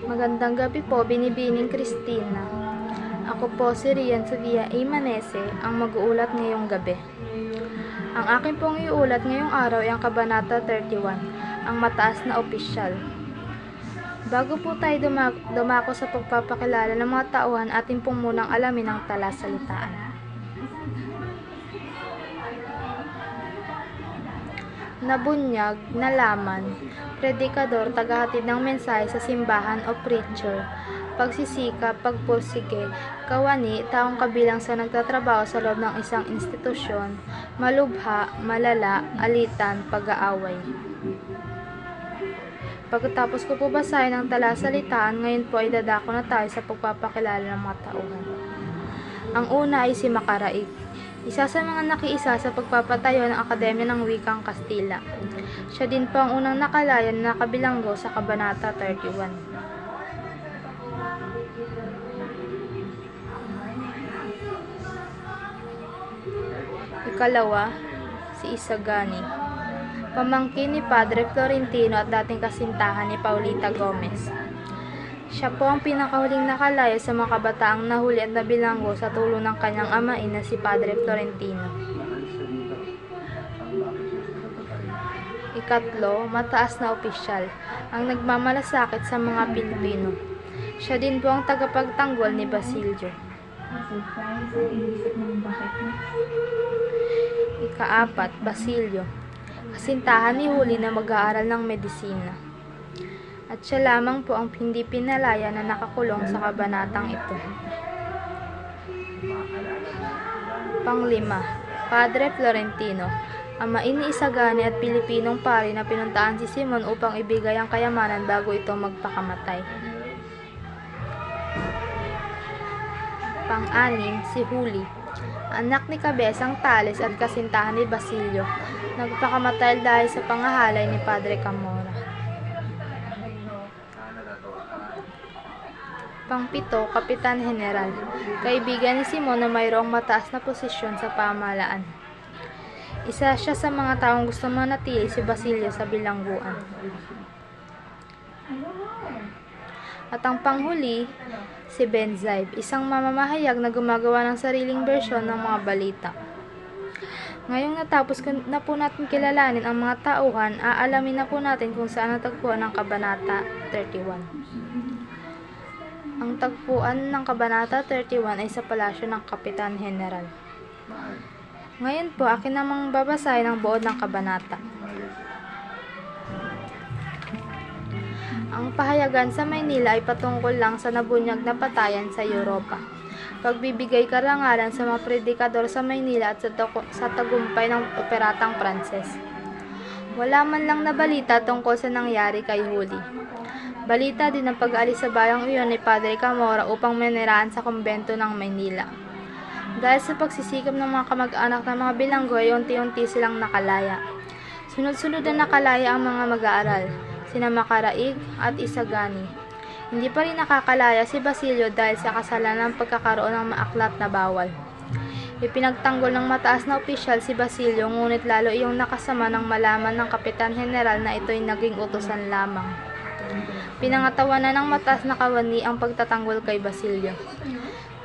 Magandang gabi po, Binibining Christina. Ako po si Rian Sofia A. Manese, ang mag-uulat ngayong gabi. Ang akin pong iulat ngayong araw ay ang Kabanata 31, ang mataas na opisyal. Bago po tayo dumako sa pagpapakilala ng mga tauhan, atin pong munang alamin ang talasalitaan. Nabunyag, nalaman, predikador, tagahatid ng mensahe sa simbahan o preacher, pagsisikap, pagpursige, kawani, taong kabilang sa nagtatrabaho sa loob ng isang institusyon, malubha, malala, alitan, pag-aaway. Pagkatapos ko po basahin ang talasalitaan, ngayon po ay dadako na tayo sa pagpapakilala ng mga tauhan. Ang una ay si Macaraig, isa sa mga nakiisa sa pagpapatayo ng Akademya ng Wikang Kastila. Siya din po ang unang nakalaya na nakabilanggo sa Kabanata 31. Ikalawa, si Isagani, pamangkin ni Padre Florentino at dating kasintahan ni Paulita Gomez. Siya po ang pinakahuling nakalaya sa mga kabataang nahuli at nabilanggo sa tulong ng kanyang amain na si Padre Florentino. Ikatlo, mataas na opisyal, ang nagmamalasakit sa mga Pilipino. Siya din po ang tagapagtanggol ni Basilio. Ikaapat, Basilio, kasintahan ni Huli na mag-aaral ng medisina. At siya lamang po ang hindi pinalaya na nakakulong sa kabanatang ito. Panglima, Padre Florentino, amain ni Isagani at Pilipinong pari na pinuntahan si Simon upang ibigay ang kayamanan bago ito magpakamatay. Pang-anim, si Huli, anak ni Cabezang Tales at kasintahan ni Basilio, nagpakamatay dahil sa pangahalay ni Padre Camora. Pang-pito, Kapitan General, kaibigan ni Simon na mayroong mataas na posisyon sa pamahalaan. Isa siya sa mga taong gusto manatili si Basilio sa bilangguan. At ang panghuli, si Benzaib, isang mamamahayag na gumagawa ng sariling bersyon ng mga balita. Ngayong natapos na po natin kilalanin ang mga tauhan, aalamin na po natin kung saan natagpuan ang Kabanata 31. Ang tagpuan ng Kabanata 31 ay sa palasyo ng Kapitan General. Ngayon po, akin namang babasahin ang buod ng kabanata. Ang pahayagan sa Maynila ay patungkol lang sa nabunyag na patayan sa Europa. Pagbibigay karangalan sa mga predikador sa Maynila at sa tagumpay ng operatang Pranses. Wala man lang na balita tungkol sa nangyari kay Huli. Balita din ang pag-alis sa bayang iyon ni Padre Camora upang meniraan sa kumbento ng Maynila. Dahil sa pagsisikap ng mga kamag-anak ng mga bilanggo ay unti-unti silang nakalaya. Sunod-sunod na nakalaya ang mga mag-aaral, sina Macaraig at Isagani. Hindi pa rin nakakalaya si Basilio dahil sa kasalanan ng pagkakaroon ng maaklat na bawal. Ipinagtanggol ng mataas na opisyal si Basilio, ngunit lalo iyong nakasama ng malaman ng Kapitan General na ito'y naging utusan lamang. Pinangatawanan ng mataas na kawani ang pagtatanggol kay Basilio.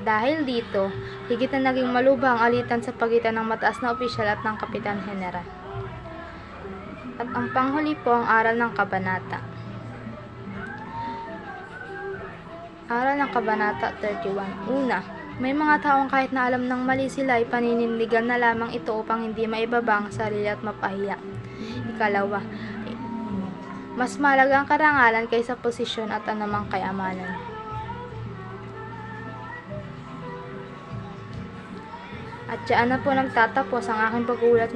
Dahil dito, higit na naging malubha ang alitan sa pagitan ng mataas na opisyal at ng Kapitan General. At ang panghuli po ang aral ng kabanata. Aral ng Kabanata 31. Una, may mga taong kahit na alam ng mali sila ay paninindigan na lamang ito upang hindi maibaba ang sarili at mapahiya. Ikalawa, mas mahalaga ang karangalan kaysa posisyon at anumang kayamanan. At diyan na po nagtatapos ang aking pag-uulat.